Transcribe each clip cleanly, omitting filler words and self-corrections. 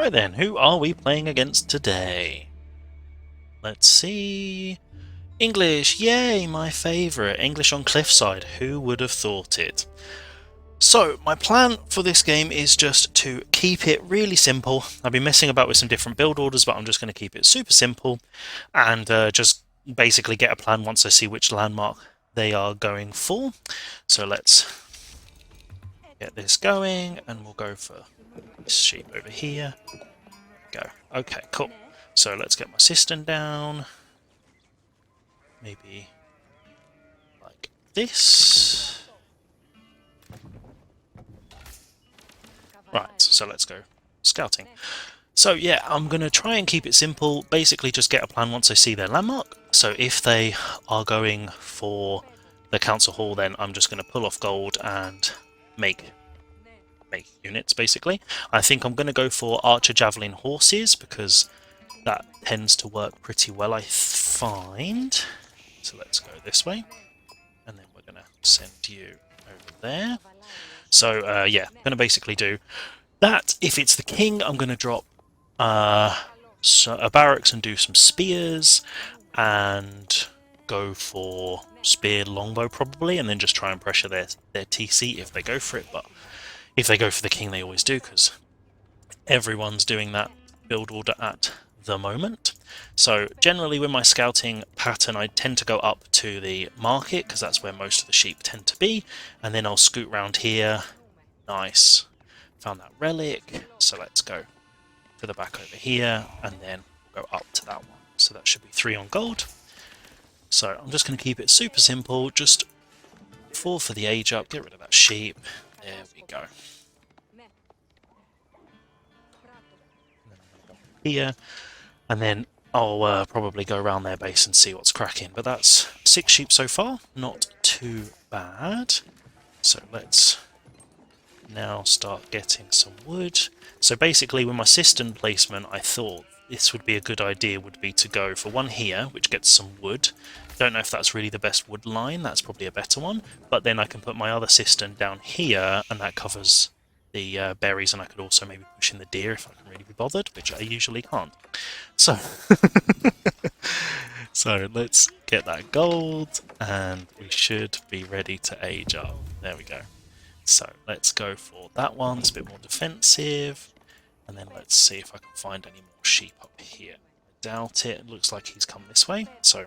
Right then, who are we playing against today? Let's see. English, yay, my favourite. English on Cliffside, who would have thought it? So, my plan for this game is just to keep it really simple. I've been messing about with some different build orders, but I'm just going to keep it super simple and just basically get a plan once I see which landmark they are going for. So let's get this going, and we'll go for this sheep over here. Go. Okay, cool. So let's get my cistern down. Maybe like this. Right, so let's go scouting. So yeah, I'm going to try and keep it simple, basically just get a plan once I see their landmark. So if they are going for the council hall, then I'm just going to pull off gold and make units, basically. I think I'm going to go for archer, javelin, horses, because that tends to work pretty well, I find. So let's go this way, and then we're going to send you over there. So yeah, I'm going to basically do that. If it's the king, I'm going to drop a barracks and do some spears, and go for spear longbow probably, and then just try and pressure their TC if they go for it. But if they go for the king, they always do, because everyone's doing that build order at the moment. So generally with my scouting pattern, I tend to go up to the market, because that's where most of the sheep tend to be, and then I'll scoot round here. Nice. Found that relic, so let's go to the back over here, and then go up to that one. So that should be 3 on gold. So I'm just going to keep it super simple, just 4 for the age up, get rid of that sheep. There we go. Here, and then I'll probably go around their base and see what's cracking. But that's 6 sheep so far, not too bad. So let's now start getting some wood. So basically with my cistern placement, I thought this would be a good idea, would be to go for one here, which gets some wood. Don't know if that's really the best wood line, that's probably a better one. But then I can put my other cistern down here, and that covers the berries, and I could also maybe push in the deer if I can really be bothered, which I usually can't. So, so let's get that gold, and we should be ready to age up. There we go. So let's go for that one, it's a bit more defensive, and then let's see if I can find any more sheep up here. I doubt it, it looks like he's come this way, so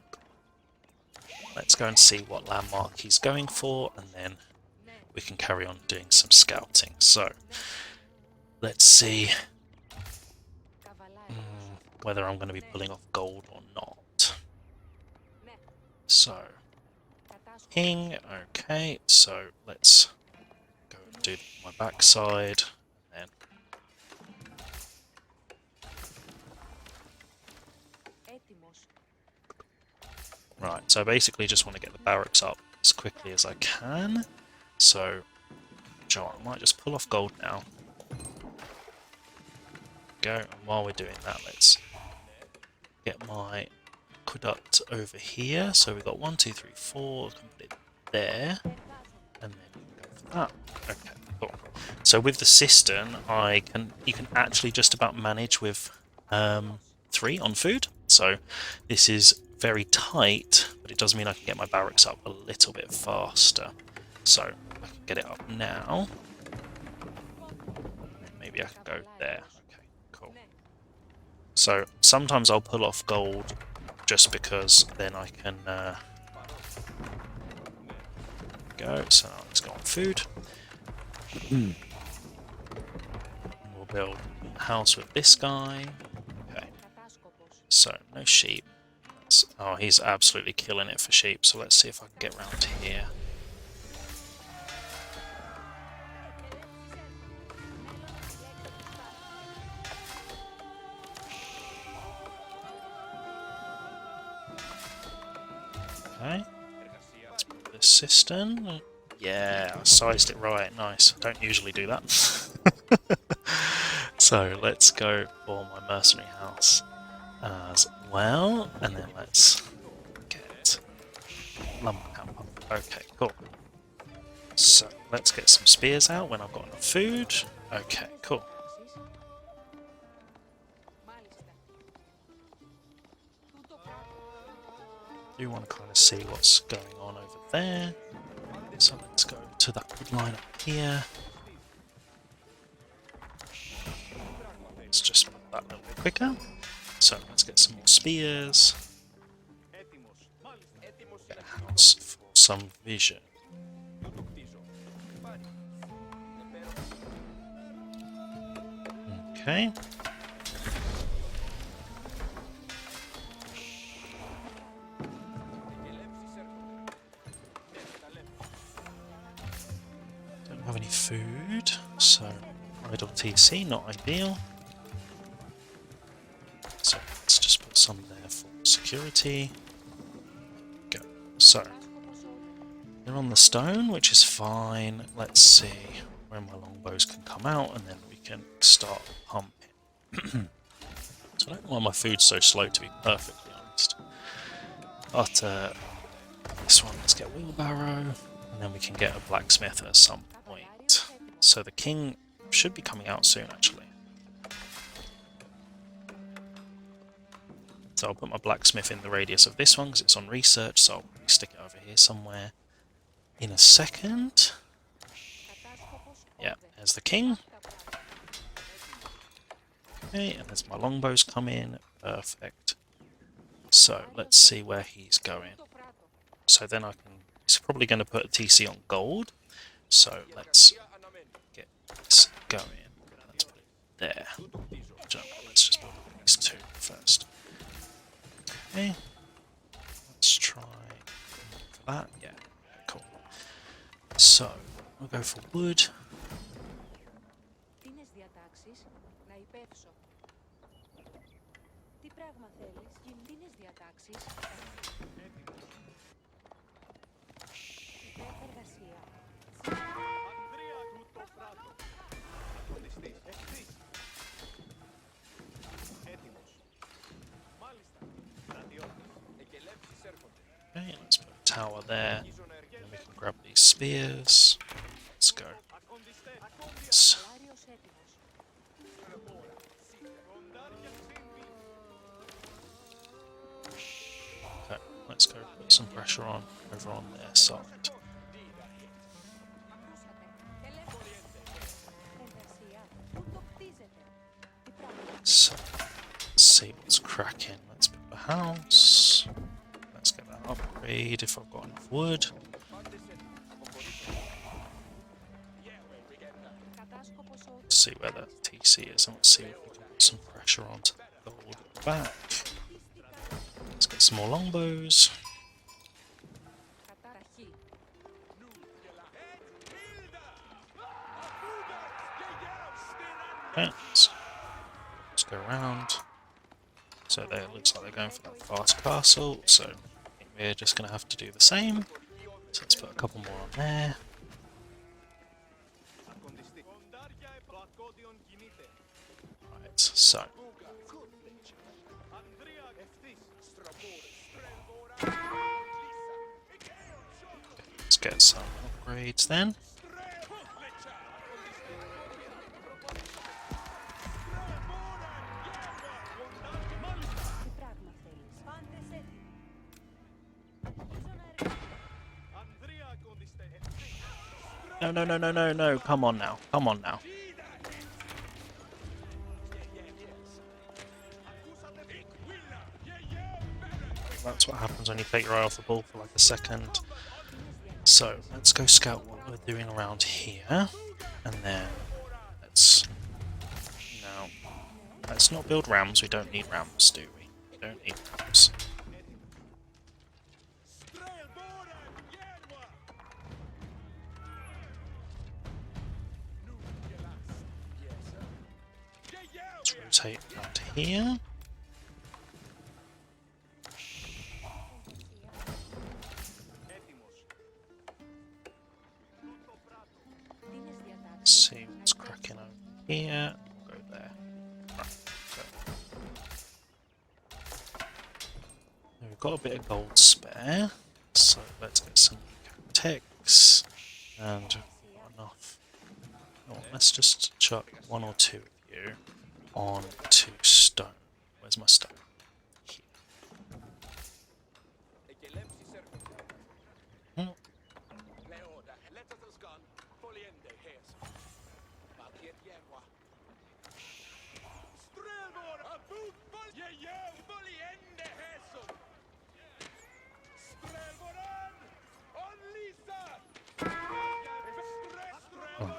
let's go and see what landmark he's going for, and then we can carry on doing some scouting. So let's see whether I'm going to be pulling off gold or not. So king, okay, so let's go and do my backside, and then right, so I basically just want to get the barracks up as quickly as I can. So John, I might just pull off gold now. Go, and while we're doing that, let's get my aqueduct over here. So we've got 1, 2, 3, 4, complete there, and then we can go for that. Okay, cool. So with the cistern, you can actually just about manage with 3 on food. So this is very tight, but it does mean I can get my barracks up a little bit faster. So I can get it up now. Maybe I can go there. Okay, cool. So sometimes I'll pull off gold just because then I can go. So let's go on food. And we'll build a house with this guy. Okay. So no sheep. Oh, he's absolutely killing it for sheep. So let's see if I can get around here. Okay, let's put this cistern. Yeah, I sized it right, nice. Don't usually do that. So let's go for my mercenary house as well, and then let's get lumber camp up. Okay, cool. So let's get some spears out when I've got enough food. Okay, cool. do want to kind of see what's going on over there. So let's go to that wood line up here. Let's just put that a little bit quicker. So let's get some more spears. Get a house for some vision. Okay. Don't have any food, so idle TC, not ideal. So let's just put some there for security. Go. So they're on the stone, which is fine. Let's see when my longbows can come out, and then we can start pumping. So I don't know why my food's so slow, to be perfectly honest. But this one, let's get wheelbarrow, and then we can get a blacksmith at some point. So the king should be coming out soon, actually. So I'll put my blacksmith in the radius of this one because it's on research, so I'll probably stick it over here somewhere in a second. Yeah, there's the king. Okay, and there's my longbows come in. Perfect. So let's see where he's going. So then I can... He's probably going to put a TC on gold. So let's get this going. Let's put it there. Let's just put these two first. Okay. Let's try for that. Yeah, cool. So we'll go for wood. Okay, let's put a tower there. And we can grab these spears. Let's go. Okay, let's go put some pressure on over on their side. So let's see what's cracking. Let's build a house. Let's get that upgrade if I've got enough wood. Let's see where the TC is and let's see if we can put some pressure onto the gold at the back. Let's get some more longbows. Okay, let's go around. So there, it looks like they're going for that fast castle, so I think we're just going to have to do the same. So let's put a couple more on there. Right, so let's get some upgrades then. No, come on now, come on now. That's what happens when you take your eye off the ball for like a second. So, let's go scout what we're doing around here, and then let's not build rams, we don't need rams, do we? We don't need rams. Let's rotate around here. Let's see what's cracking over here. We'll go there. Right, we've got a bit of gold spare, so let's get some techs and we've got enough. Oh, let's just chuck one or two of you onto stone. Where's my stone? Here.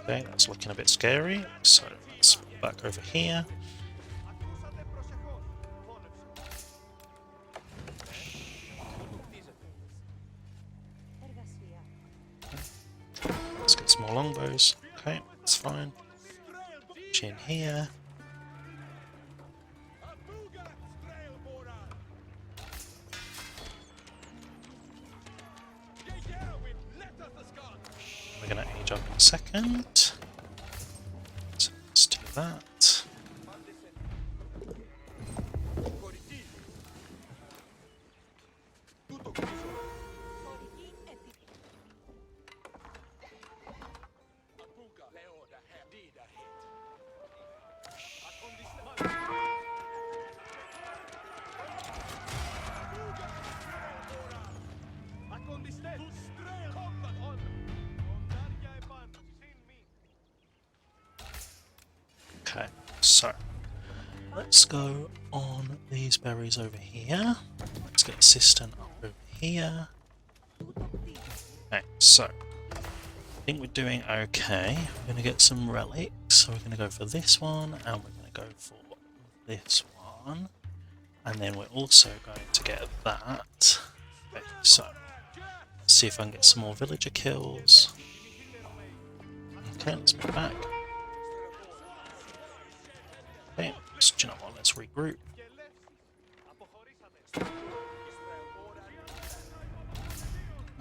Okay, that's looking a bit scary, so let's move back over here. Let's get some more longbows. Okay, that's fine. In here. We're going to age up in a second. So let's do that. Okay, so let's go on these berries over here. Let's get a cistern up over here. Okay, so I think we're doing okay. We're going to get some relics, so we're going to go for this one, and we're going to go for this one, and then we're also going to get that. Okay, so let's see if I can get some more villager kills. Okay, let's move back. Okay, so do you know what, let's regroup.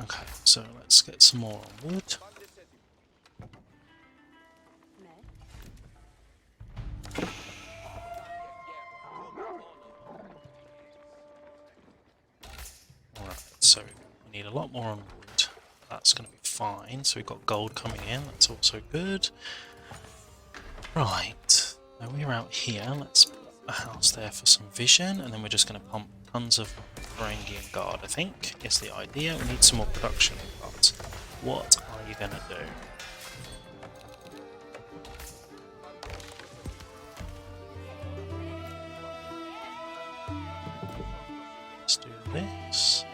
Okay, so let's get some more on wood. Alright, so we need a lot more on wood. That's going to be fine. So we've got gold coming in, that's also good. Right, now we're out here. Let's put a house there for some vision, and then we're just going to pump tons of Varangian guard, I think, is the idea. We need some more production guards. What are you going to do? Let's do this.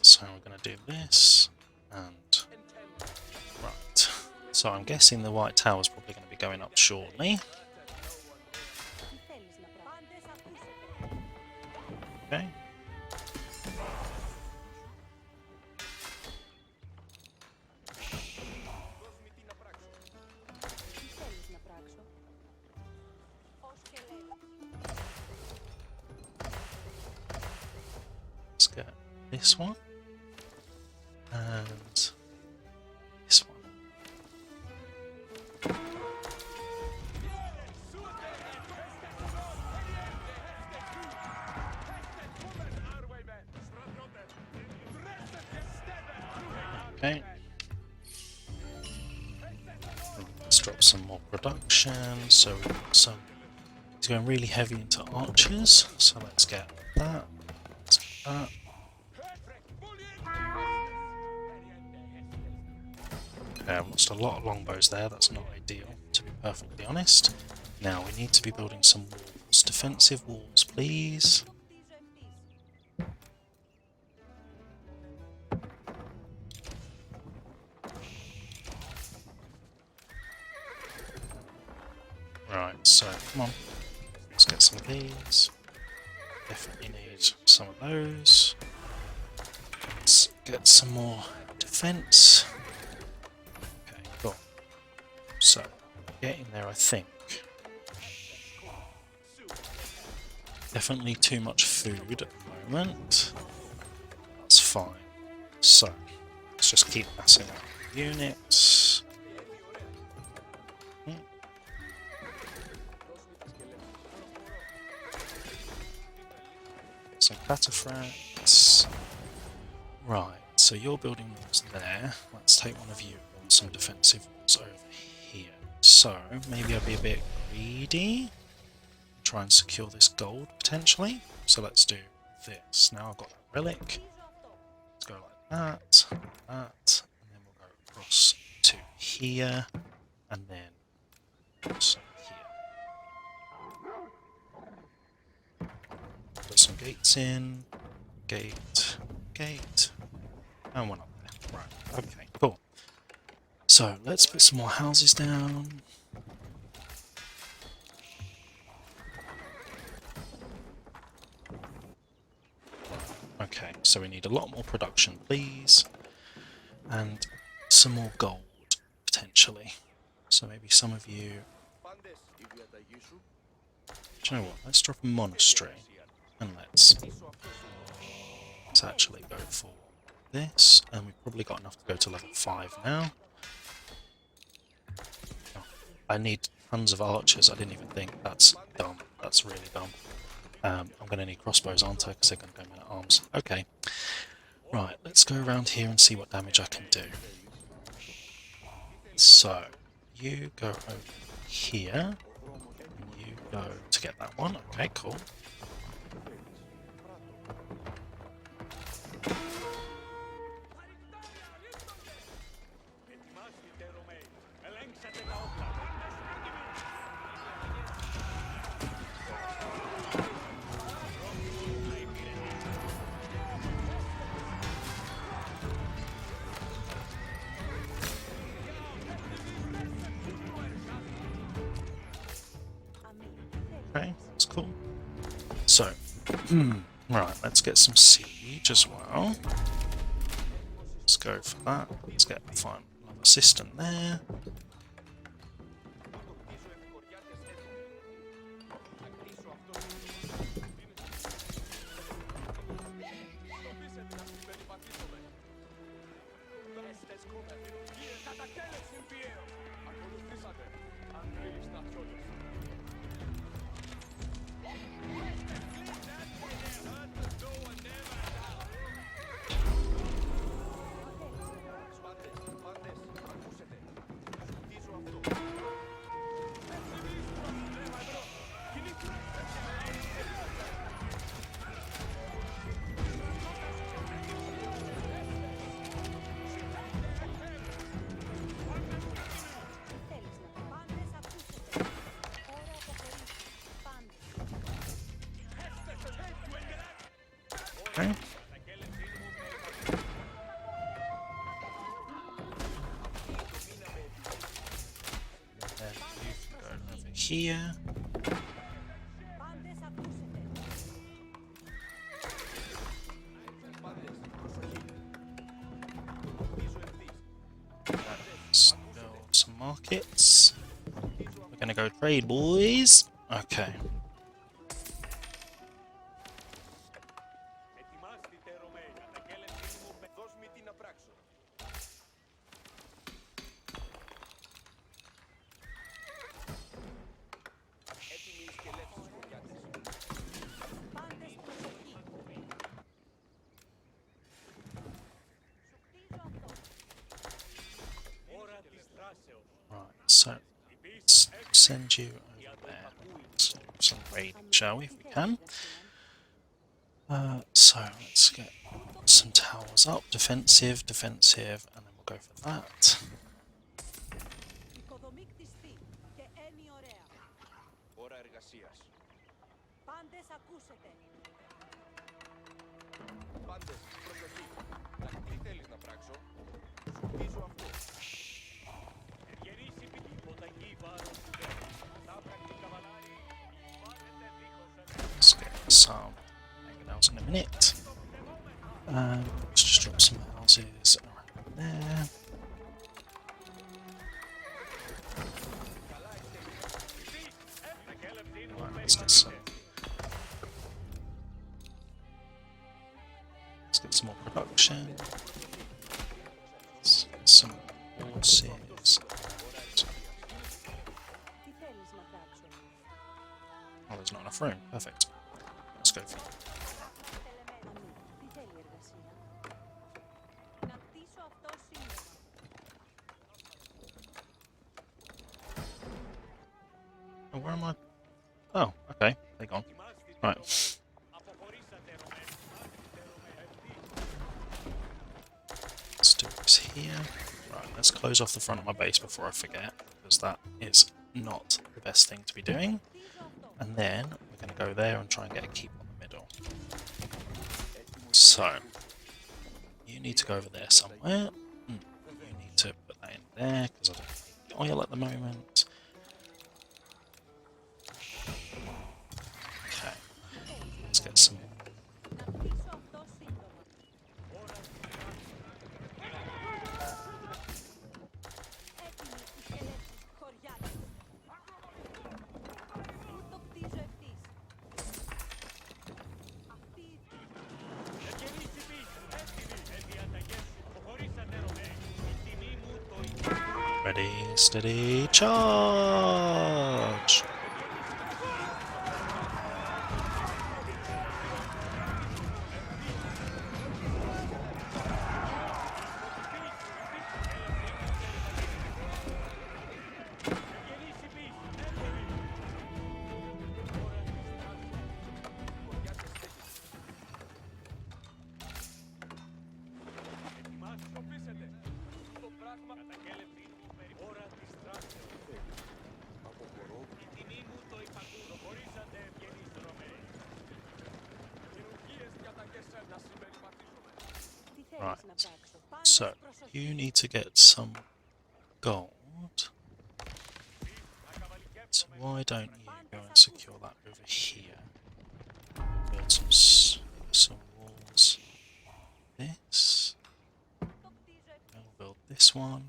So we're going to do this, and right. So I'm guessing the White Tower is probably going to be going up shortly. Okay. Let's get this one. And this one. Okay. Let's drop some more production. So we've got some. It's going really heavy into archers. So let's get that. Let's get that. Okay, I've lost a lot of longbows there, that's not ideal, to be perfectly honest. Now we need to be building some walls. Defensive walls, please. Right, so come on. Let's get some of these. Definitely need some of those. Let's get some more defense. Okay, cool. So, getting there, I think. Definitely too much food at the moment. That's fine. So, let's just keep massing out units. Some cataphracts. Right, so you're building walls there. Let's take one of you and build some defensive walls over here. So, maybe I'll be a bit greedy. Try and secure this gold, potentially. So let's do this. Now I've got that relic. Let's go like that, and then we'll go across to here, and then across here. Put some gates in. Gate, gate, And one up there. Right, okay, cool. So, let's put some more houses down. Okay, so we need a lot more production, please. And some more gold, potentially. So maybe some of you... Do you know what? Let's drop a monastery. And let's actually go for this. And we've probably got enough to go to level 5 now. Oh, I need tons of archers. I didn't even think. That's dumb. That's really dumb. I'm going to need crossbows, aren't I? Because they're going to go men at arms. Okay. Right, let's go around here and see what damage I can do. So, you go over here. And you go to get that one. Okay, cool. Okay, that's cool. So, right, let's get some siege as well. Let's go for that. Let's get another assistant there. Okay. Then you can go over here. Let's build some markets. We're gonna go trade, boys. Okay. Right, so let's send you over there. Let's do some raiding, shall we, if we can. So let's get some towers up. Defensive, defensive, and then we'll go for that. Let's get some mangonels in a minute. Let's just drop some houses around there. Right, let's get some more production. Let's get some horses. Oh, there's not enough room. Perfect. Let's go for it. Oh, where am I? Oh, okay. They're gone. Right. Let's do this here. Right, let's close off the front of my base before I forget, because that is not the best thing to be doing. And then we're going to go there and try and get a keep on the middle. So, you you need to go over there somewhere. You need to put that in there because I don't have any oil at the moment. Okay, let's get some. Ready, steady, charge! Right, so you need to get some gold. So why don't you go and secure that over here? Build some walls. This. And we'll build this one.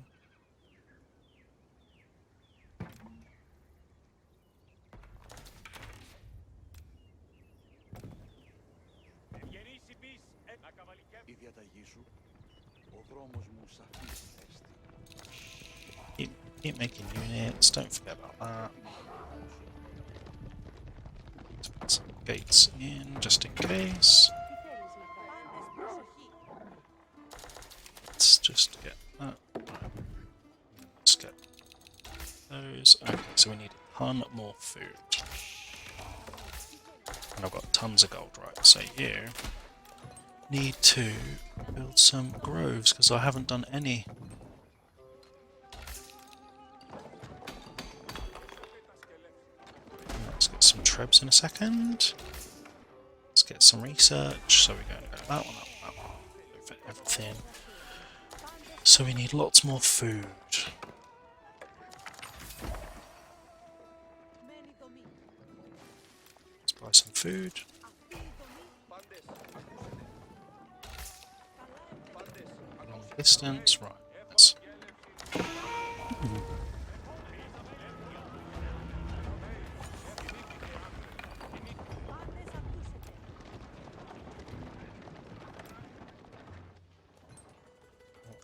Keep making units, don't forget about that. Let's put some gates in, just in case. Let's just get that. Let's get those. Okay, so we need a ton more food. And I've got tons of gold, right? So you need to build some groves, because I haven't done any. Let's get some trebs in a second. Let's get some research. So we're going to go that one, that one, over everything. So we need lots more food. Let's buy some food. Long distance, right.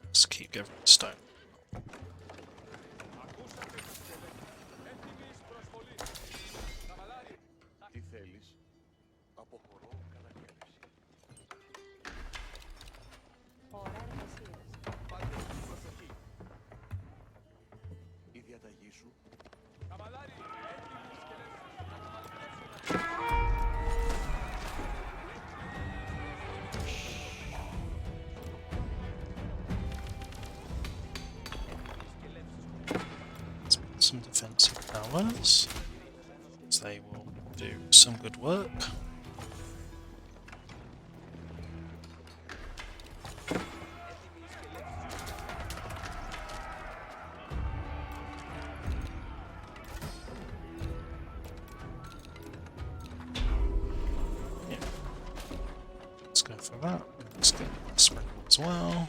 Let's keep giving stone. Some defensive towers, because they will do some good work. Yeah. Let's go for that. Let's get that sprinkle as well.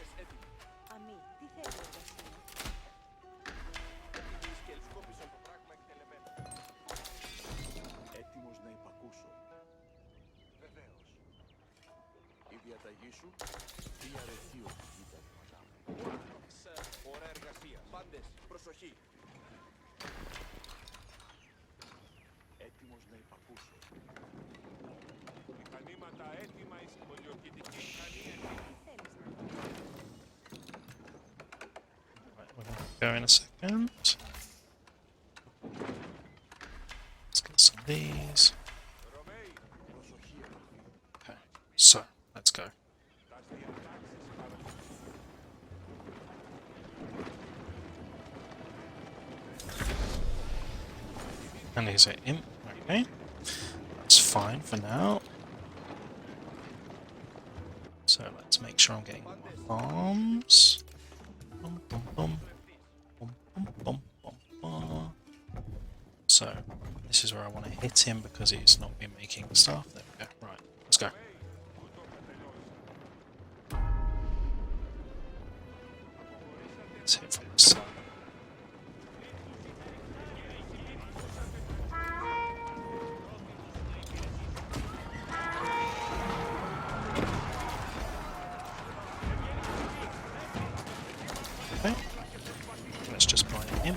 Go in a second. Let's get some of these. Okay, so let's go. And here's an imp. Okay, that's fine for now. So let's make sure I'm getting my farms. Bum, bum, bum. Bum, bum, bum, bum, bum. So, this is where I want to hit him because he's not been making stuff. There we go. Right, let's go. Let's hit from this side. Okay. Let's just blind him.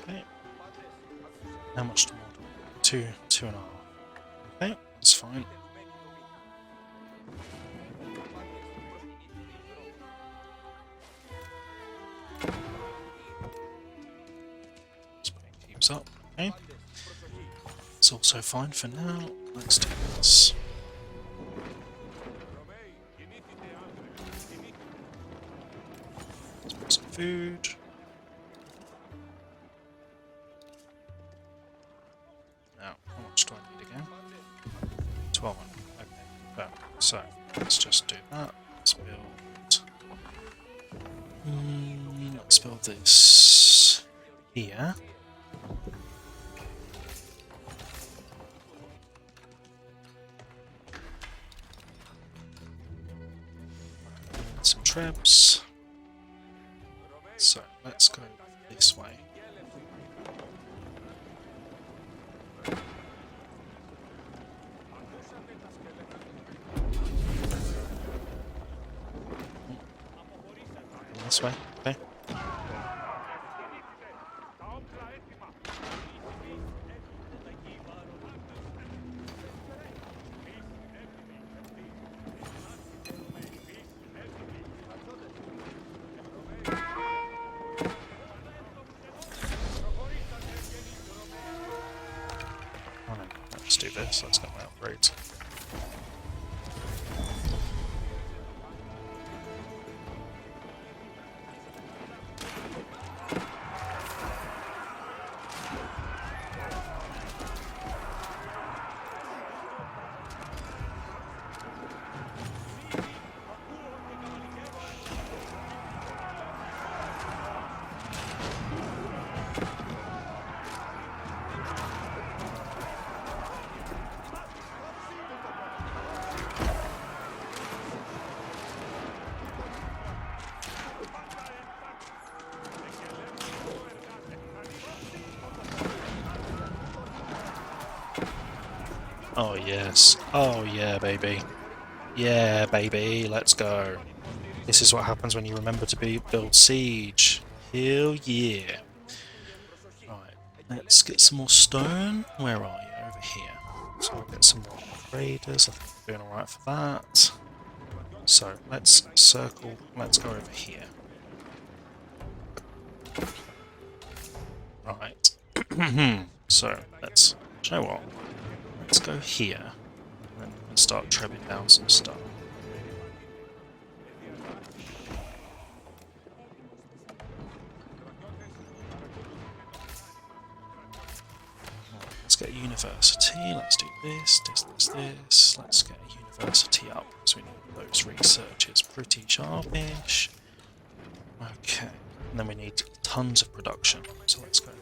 Okay. How much more do we need? 2.5. Okay, that's fine. Keeps up. Okay. It's also fine for now. Let's do this. Let's put some food. Now, how much do I need again? 1200. Okay, perfect. So, let's just do that. Let's build. Let's build this here. Some trebs. So let's go this way. This way, okay. Let's do this, let's get my upgrades. Oh yes. Oh yeah, baby. Yeah, baby. Let's go. This is what happens when you remember to build siege. Hell yeah. Right. Let's get some more stone. Where are you? Over here. So I'll get some more raiders. I think we're doing alright for that. So let's circle. Let's go over here. Right. So let's. Do you know what? Let's go here, and then we can start trebbing down some stuff. Let's get a university, let's do this. Let's get a university up, because we need those researches pretty sharpish. Okay, and then we need tons of production, so let's go.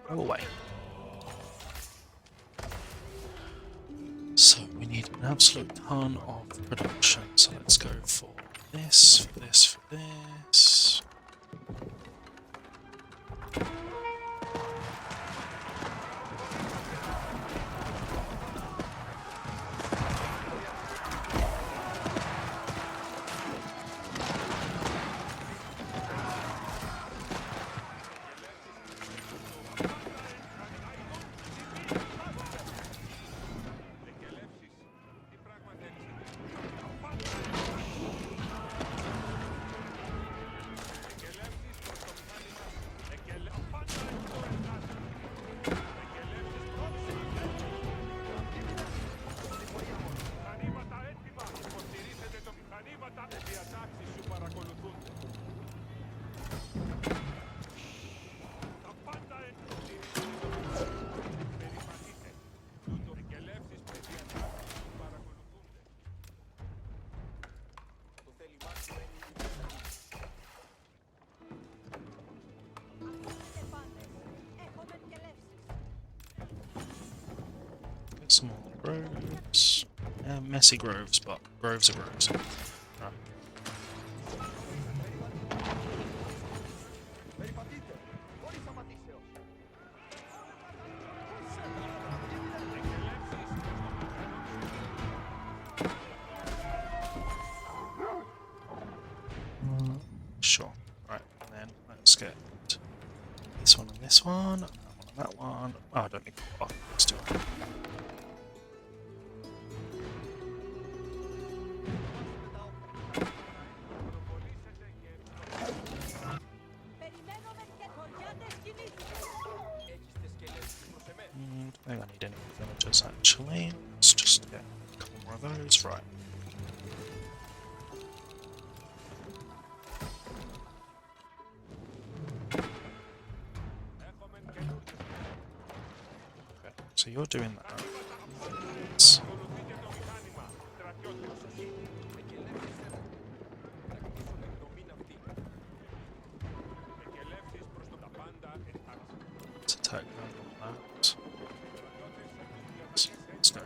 Go away. So we need an absolute ton of production. So let's go for this, for this, for this. Some more groves. Yeah, messy groves, but groves are groves. Right. Sure. Right, and then let's get this one and this one, and that one. Oh, I don't need to. Oh, let's do it. I don't think I need any more villagers actually. Let's just get a couple more of those. Right. Okay, so you're doing that. Let's attack them on that. Let's go.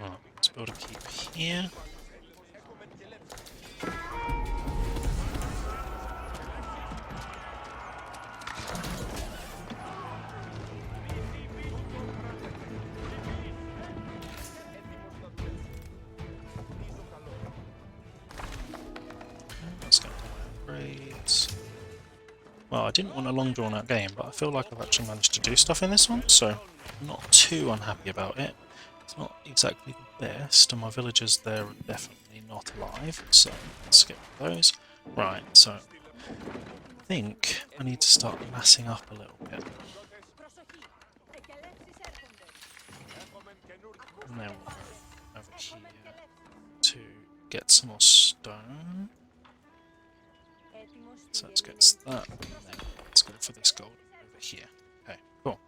Right, let's build a keep here. Let's get more upgrades. Well, I didn't want a long drawn out game, but I feel like I've actually managed to do stuff in this one, so I'm not too unhappy about it. It's not exactly the best, and my villagers there are definitely not alive, so let's skip those. Right, so I think I need to start massing up a little bit. And then we'll go over here to get some more stone. So let's get that, and then let's go for this gold over here. Okay, cool.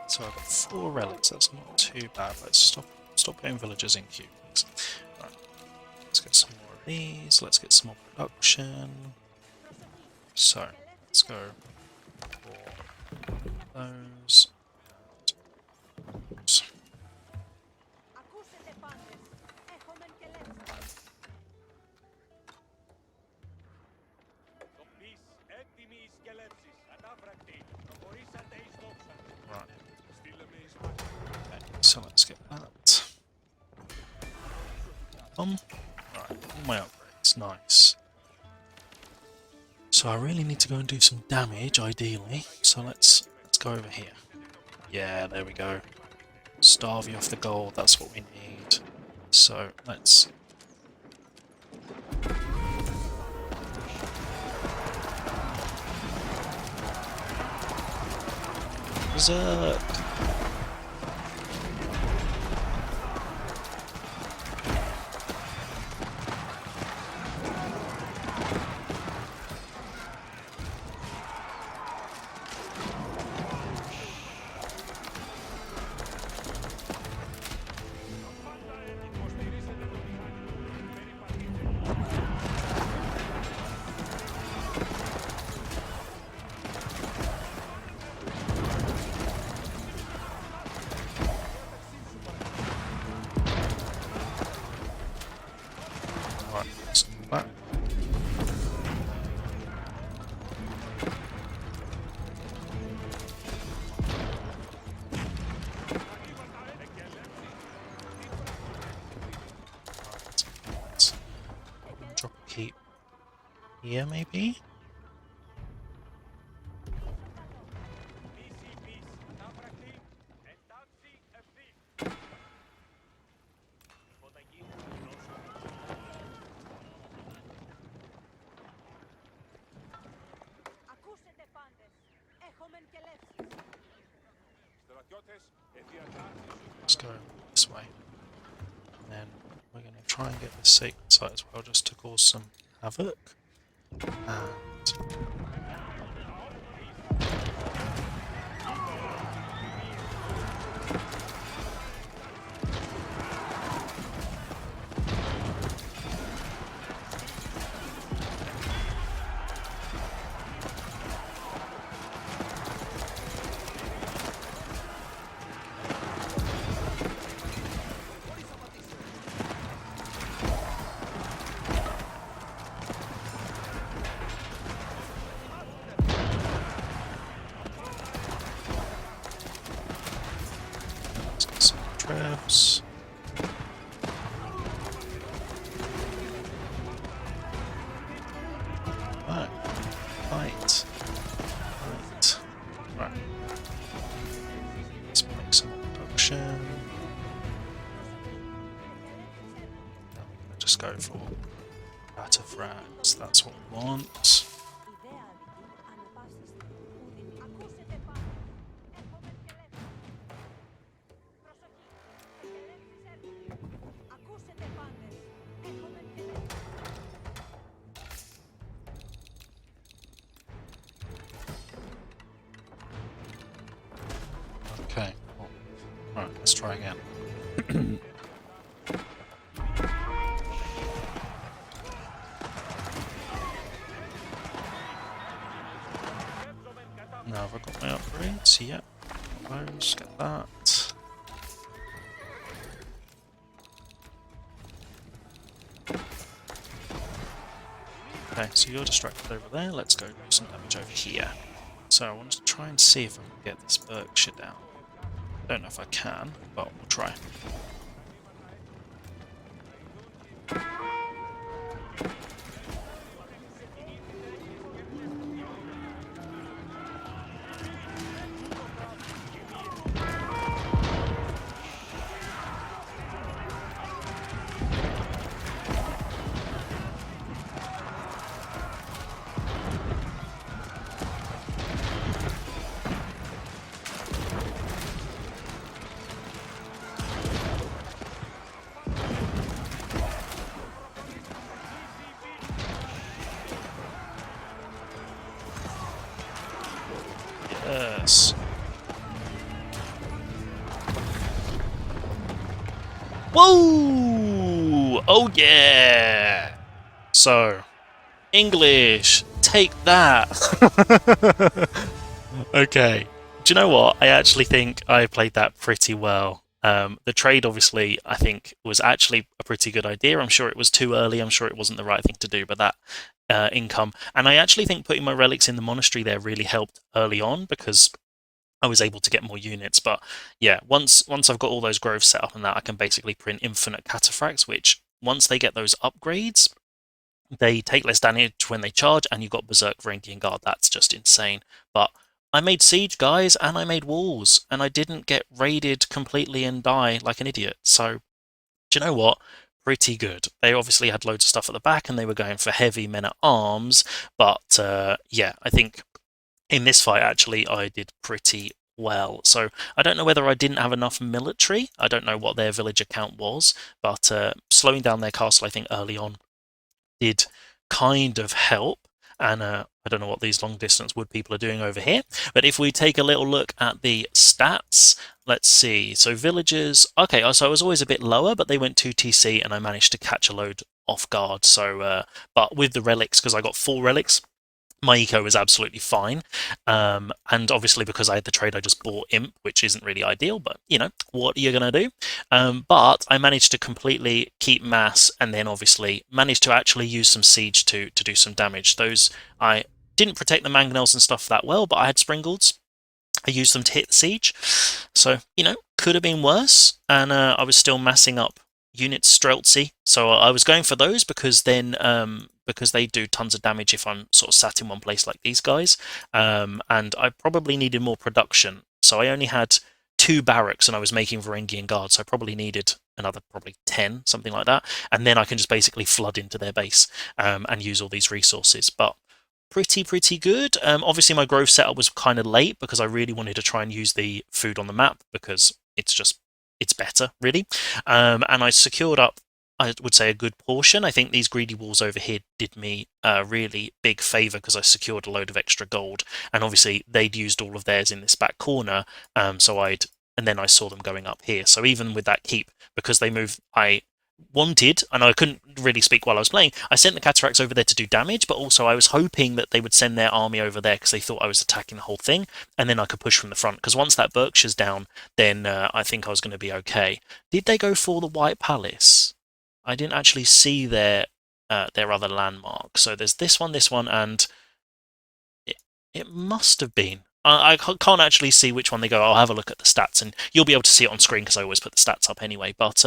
So I've got 4 relics, that's not too bad. Let's stop putting villagers in queue. Right. Let's get some more of these, let's get some more production. So, let's go for those. So let's get that. Right, all my upgrades, nice. So I really need to go and do some damage, ideally. So let's go over here. Yeah, there we go. Starve you off the gold, that's what we need. So let's. Berserk! here, maybe? Let's go this way. And then we're going to try and get this sacred site as well, just to cause some havoc. And traps. Right. Right. Right. Right. Let's make some production. Now we're going to just go for artifacts. That's what we want. Okay, cool. Alright, let's try again. Now have I got my upgrades? Yep. Those, get that. Okay, so you're distracted over there. Let's go do some damage over here. So I want to try and see if I can get this Berkshire down. Don't know if I can, but we'll try. Yes. Whoa! Oh yeah! So, English, take that! Okay. Do you know what? I actually think I played that pretty well. The trade, obviously, I think was actually a pretty good idea. I'm sure it was too early. I'm sure it wasn't the right thing to do, but that income. And I actually think putting my relics in the monastery there really helped early on because I was able to get more units. But yeah, once I've got all those groves set up and that, I can basically print infinite cataphracts, which once they get those upgrades, they take less damage when they charge, and you've got Berserk Varangian Guard. That's just insane. But I made siege, guys, and I made walls, and I didn't get raided completely and die like an idiot. So, do you know what? Pretty good. They obviously had loads of stuff at the back, and they were going for heavy men-at-arms. But yeah, I think in this fight, actually, I did pretty well. So I don't know whether I didn't have enough military. I don't know what their villager count was, but slowing down their castle, I think, early on did kind of help. And I don't know what these long distance wood people are doing over here. But if we take a little look at the stats, let's see. So villagers, okay, so I was always a bit lower, but they went 2 TC and I managed to catch a load off guard. So, but with the relics, because I got 4 relics, my eco was absolutely fine. And obviously because I had the trade, I just bought Imp, which isn't really ideal, but you know, what are you going to do? But I managed to completely keep mass and then obviously managed to actually use some siege to do some damage. Those, I didn't protect the mangonels and stuff that well, but I had Springolds. I used them to hit the siege. So, you know, could have been worse. And I was still massing up units Streltsy. So I was going for those because then because they do tons of damage if I'm sort of sat in one place like these guys. And I probably needed more production. So I only had 2 barracks and I was making Varangian guards, so I probably needed another probably 10, something like that. And then I can just basically flood into their base and use all these resources. But pretty good. Obviously my growth setup was kind of late because I really wanted to try and use the food on the map because it's better, really. And I secured up, I would say, a good portion. I think these greedy walls over here did me a really big favour because I secured a load of extra gold. And obviously they'd used all of theirs in this back corner, and then I saw them going up here. So even with that keep, because they moved, I wanted, and I couldn't really speak while I was playing, I sent the cataracts over there to do damage, but also I was hoping that they would send their army over there because they thought I was attacking the whole thing, and then I could push from the front, because once that Berkshire's down, then I think I was going to be okay. Did they go for the White Palace? I didn't actually see their other landmark. So there's this one, and it must have been. I can't actually see which one they go. I'll have a look at the stats, and you'll be able to see it on screen because I always put the stats up anyway. But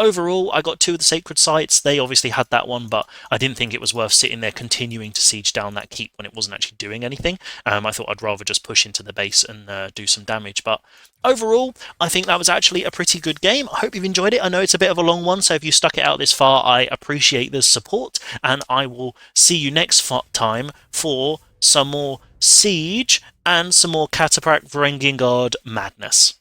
overall, I got 2 of the sacred sites. They obviously had that one, but I didn't think it was worth sitting there continuing to siege down that keep when it wasn't actually doing anything. I thought I'd rather just push into the base and do some damage. But overall, I think that was actually a pretty good game. I hope you've enjoyed it. I know it's a bit of a long one, so if you stuck it out this far, I appreciate the support, and I will see you next time for some more Siege and some more Catapract Varangian Guard madness.